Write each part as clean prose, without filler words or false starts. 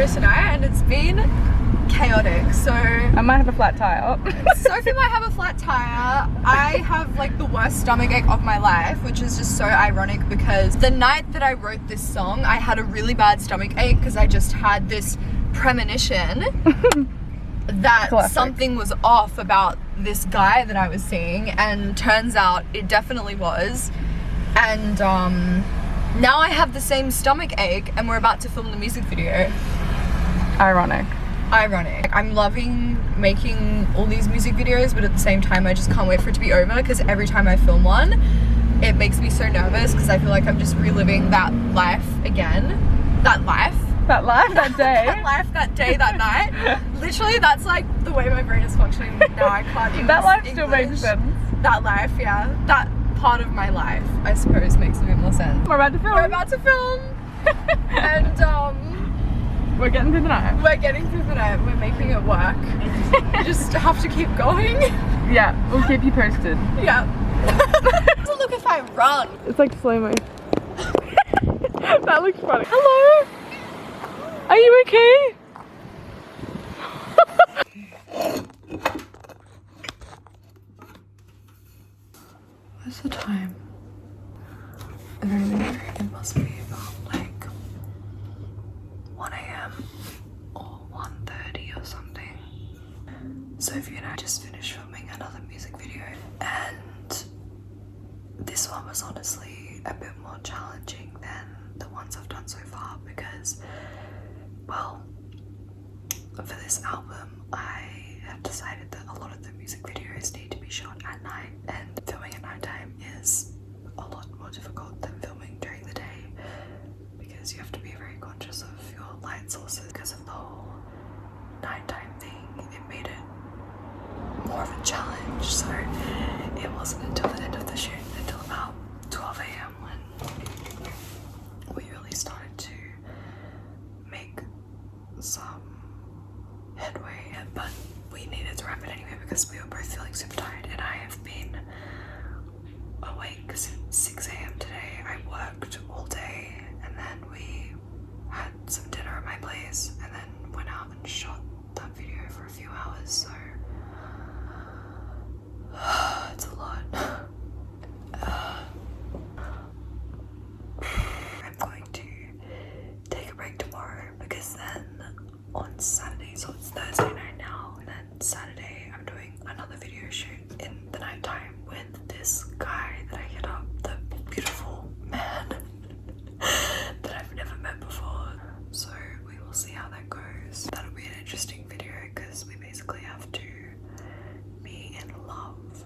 videos tonight and it's been chaotic. So I might have a flat tire. Sophie might have a flat tire. I have like the worst stomach ache of my life, which is just so ironic because the night that I wrote this song, I had a really bad stomach ache because I just had this premonition that something was off about this guy that I was seeing, and turns out it definitely was. And now I have the same stomach ache and we're about to film the music video. Ironic. I'm loving making all these music videos, but at the same time I just can't wait for it to be over because every time I film one it makes me so nervous because I feel like I'm just reliving that life again. That day, that night. Literally, that's like the way my brain is functioning now. I can't even That life still makes sense. That life, yeah. That part of my life, I suppose, makes a bit more sense. We're about to film. And we're getting through the night. We're making it work. You just have to keep going. Yeah, we'll keep you posted. Yeah. So look if I run. It's like slow-mo. That looks funny. Hello. Are you okay? What's the time? I don't even know. It must be about like 1 a.m. or 1:30 or something. Sophie and I just finished filming another music video, and this one was honestly a bit more challenging than the ones I've done so far because, well, for this album I have decided that a lot of the music videos need to be shot at night, and filming at nighttime is a lot more difficult than filming during the day because you have to be very conscious of your light sources. Because of the whole nighttime thing, it made it more of a challenge. So it wasn't until the end of the shoot, until about 12 a.m. when we really started to make some headway, but we needed to wrap it anyway because we were both feeling super tired, and I have been awake since 6 a.m. today. I worked all day and then we had some dinner at my place and then went out and shot that video for a few hours, so it's a lot. I'm going to take a break tomorrow because then on Saturday, so it's Thursday night now, and then Saturday I'm doing another video shoot in the nighttime with this guy that I hit up, the beautiful man that I've never met before. So we will see how that goes. That'll be an interesting video because we basically have to be in love.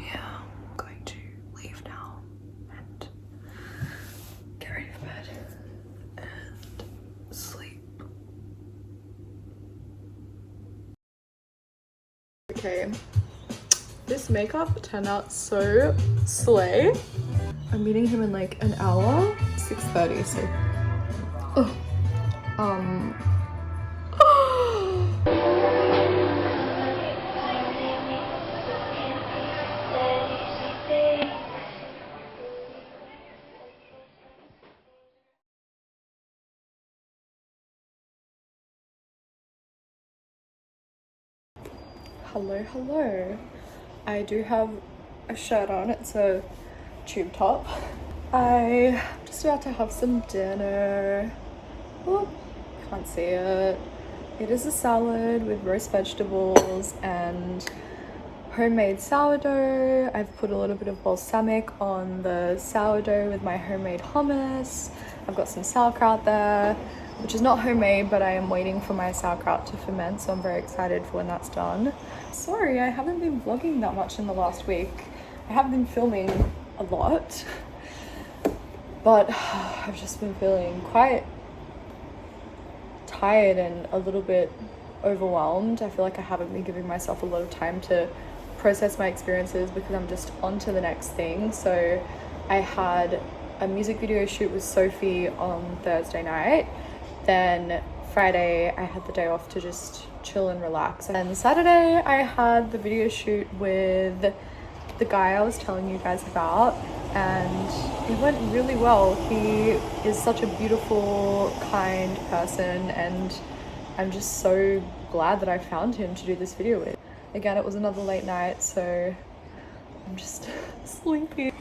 Yeah, I'm going to leave now and get ready for bed and sleep. Okay, this makeup turned out so slay. I'm meeting him in like an hour, 6:30, so hello. I do have a shirt on. It's a tube top. I'm just about to have some dinner. Oh, can't see it. It is a salad with roast vegetables and homemade sourdough. I've put a little bit of balsamic on the sourdough with my homemade hummus. I've got some sauerkraut there, which is not homemade, but I am waiting for my sauerkraut to ferment, so I'm very excited for when that's done. Sorry, I haven't been vlogging that much in the last week. I have been filming a lot, but I've just been feeling quite tired and a little bit overwhelmed. I feel like I haven't been giving myself a lot of time to process my experiences because I'm just on to the next thing. So I had a music video shoot with Sophie on Thursday night. Then Friday I had the day off to just chill and relax, and then Saturday I had the video shoot with the guy I was telling you guys about. and it went really well. He is such a beautiful, kind person, and I'm just so glad that I found him to do this video with. Again, it was another late night, so I'm just sleepy.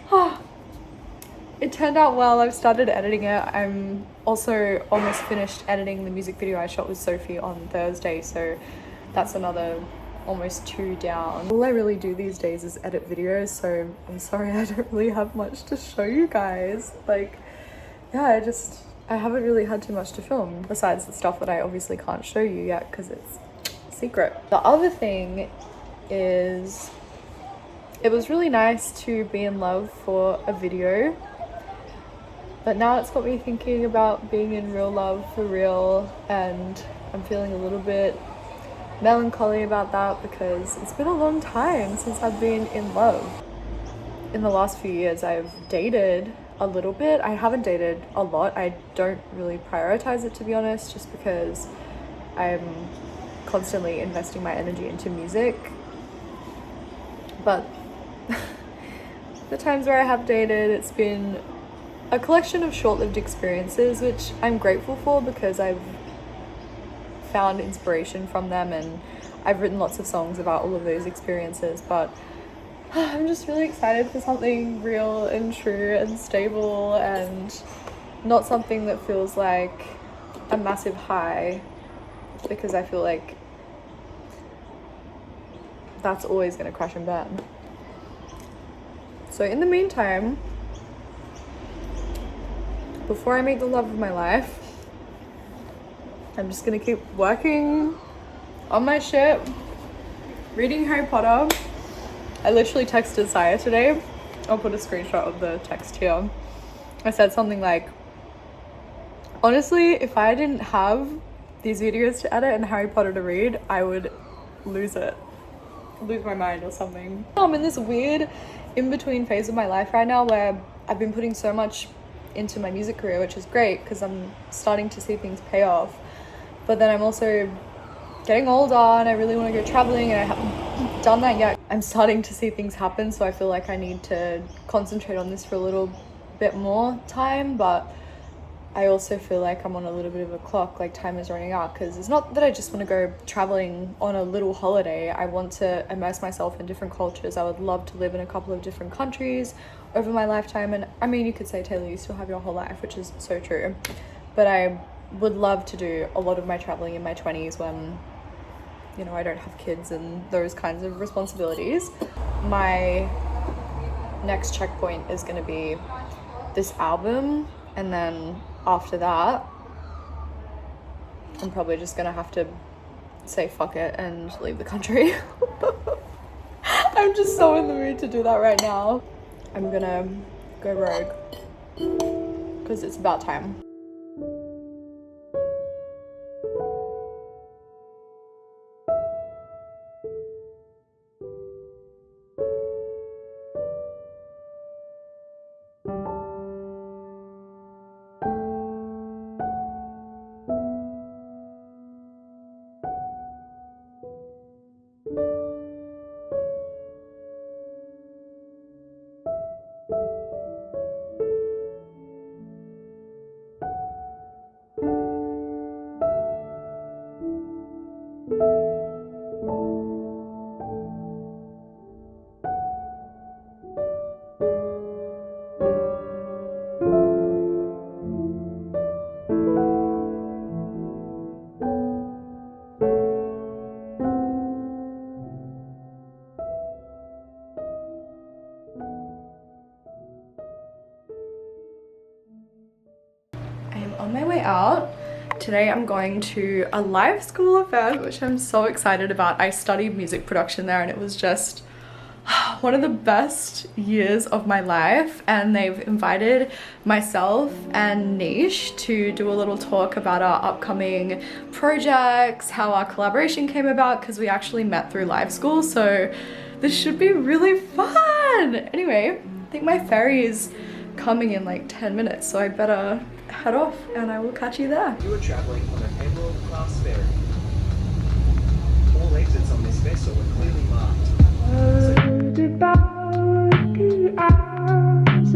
It turned out well. I've started editing it. I'm also almost finished editing the music video I shot with Sophie on Thursday, so that's another almost 2 down. All I really do these days is edit videos, so I'm sorry I don't really have much to show you guys. Like, yeah, I haven't really had too much to film besides the stuff that I obviously can't show you yet because it's secret. The other thing is, it was really nice to be in love for a video, but now it's got me thinking about being in real love for real, and I'm feeling a little bit melancholy about that because it's been a long time since I've been in love. In the last few years I've dated a little bit. I haven't dated a lot. I don't really prioritize it, to be honest, just because I'm constantly investing my energy into music. But the times where I have dated, it's been a collection of short-lived experiences, which I'm grateful for because I've found inspiration from them, and I've written lots of songs about all of those experiences. But I'm just really excited for something real and true and stable, and not something that feels like a massive high, because I feel like that's always going to crash and burn. So in the meantime, before I meet the love of my life, I'm just gonna keep working on my shit, reading Harry Potter. I literally texted Saya today. I'll put a screenshot of the text here. I said something like, honestly, if I didn't have these videos to edit and Harry Potter to read, I would lose my mind or something. I'm in this weird in-between phase of my life right now where I've been putting so much into my music career, which is great because I'm starting to see things pay off. But then I'm also getting older and I really want to go traveling, and I haven't done that yet. I'm starting to see things happen, so I feel like I need to concentrate on this for a little bit more time. But I also feel like I'm on a little bit of a clock, like time is running out, because it's not that I just want to go traveling on a little holiday. I want to immerse myself in different cultures. I would love to live in a couple of different countries over my lifetime. And I mean, you could say, Taylor, you still have your whole life, which is so true. But I would love to do a lot of my traveling in my 20s when, you know, I don't have kids and those kinds of responsibilities. My next checkpoint is going to be this album, and then after that I'm probably just gonna have to say fuck it and leave the country. I'm just so in the mood to do that right now. I'm gonna go rogue because it's about time. On my way out today, I'm going to a live school event, which I'm so excited about. I studied music production there, and it was just one of the best years of my life. And they've invited myself and Niche to do a little talk about our upcoming projects, how our collaboration came about, because we actually met through live school. So this should be really fun. Anyway, I think my ferry is coming in like 10 minutes, so I better head off and I will catch you there. You are travelling on an Emerald class ferry. All exits on this vessel are clearly marked. About the hours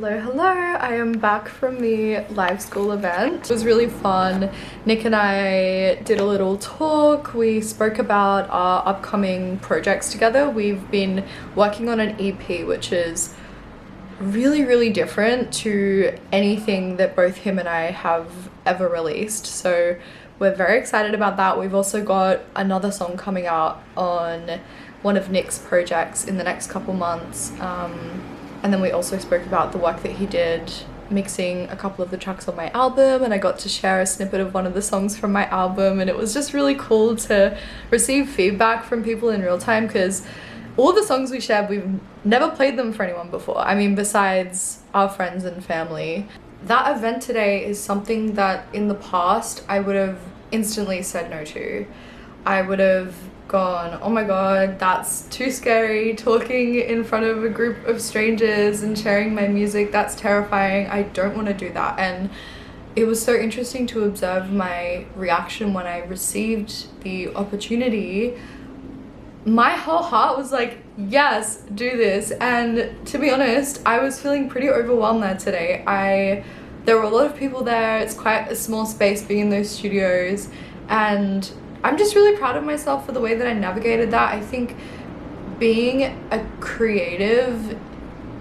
Hello, hello. I am back from the live school event. It was really fun. Nick and I did a little talk. We spoke about our upcoming projects together. We've been working on an EP, which is really different to anything that both him and I have ever released. So we're very excited about that. We've also got another song coming out on one of Nick's projects in the next couple months. And then we also spoke about the work that he did mixing a couple of the tracks on my album, and I got to share a snippet of one of the songs from my album, and it was just really cool to receive feedback from people in real time, because all the songs we shared, we've never played them for anyone before. I mean, besides our friends and family. That event today is something that in the past I would have instantly said no to. I would have gone, oh my god, that's too scary, talking in front of a group of strangers and sharing my music, that's terrifying, I don't want to do that. And it was so interesting to observe my reaction when I received the opportunity. My whole heart was like, yes, do this. And to be honest, I was feeling pretty overwhelmed there today. There were a lot of people there. It's quite a small space being in those studios, and I'm just really proud of myself for the way that I navigated that. I think being a creative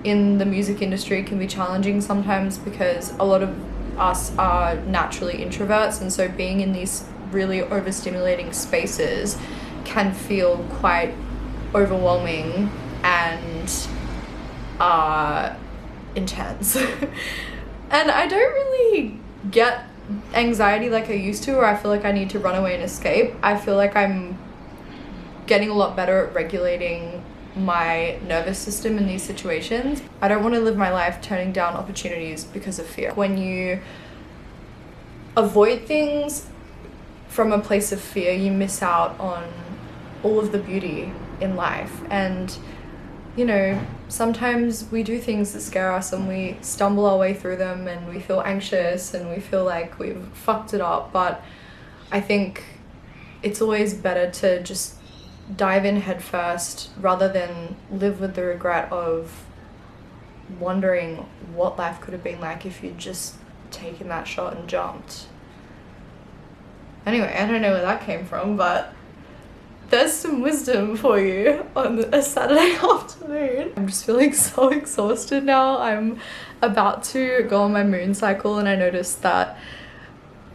in the music industry can be challenging sometimes, because a lot of us are naturally introverts, and so being in these really overstimulating spaces can feel quite overwhelming and intense. And I don't really get anxiety like I used to, or I feel like I need to run away and escape. I feel like I'm getting a lot better at regulating my nervous system in these situations. I don't want to live my life turning down opportunities because of fear. When you avoid things from a place of fear, you miss out on all of the beauty in life. And you know, sometimes we do things that scare us and we stumble our way through them and we feel anxious and we feel like we've fucked it up. But I think it's always better to just dive in head first rather than live with the regret of wondering what life could have been like if you'd just taken that shot and jumped. Anyway, I don't know where that came from, but there's some wisdom for you on a Saturday afternoon. I'm just feeling so exhausted now. I'm about to go on my moon cycle, and I noticed that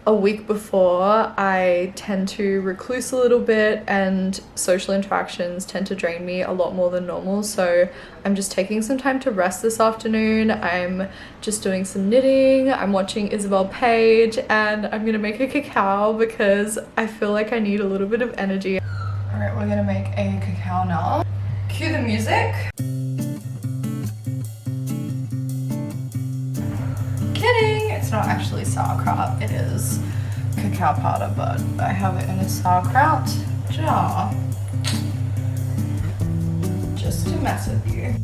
a week before I tend to recluse a little bit and social interactions tend to drain me a lot more than normal. So I'm just taking some time to rest this afternoon. I'm just doing some knitting. I'm watching Isabel Page, and I'm gonna make a cacao because I feel like I need a little bit of energy. Alright, we're gonna make a cacao now. Cue the music. Kidding! It's not actually sauerkraut, it is cacao powder, but I have it in a sauerkraut jar. Just to mess with you.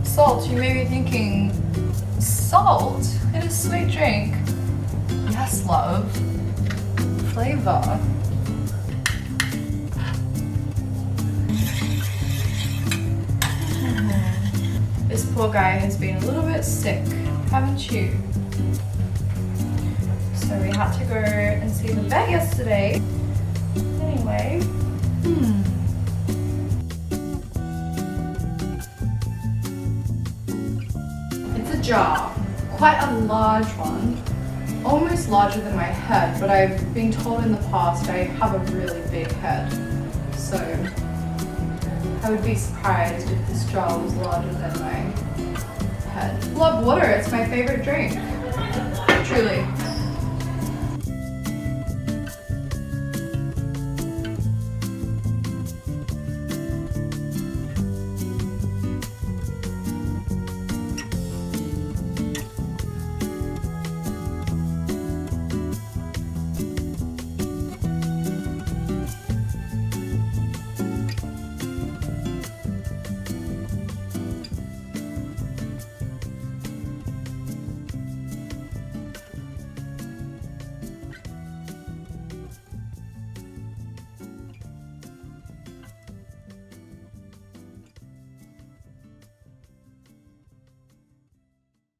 Salt, you may be thinking, salt in a sweet drink? Yes, love. Flavor. This poor guy has been a little bit sick, haven't you? So we had to go and see the vet yesterday. Anyway. Jar, quite a large one, almost larger than my head, but I've been told in the past I have a really big head, so I would be surprised if this jar was larger than my head. Love water, it's my favorite drink, truly.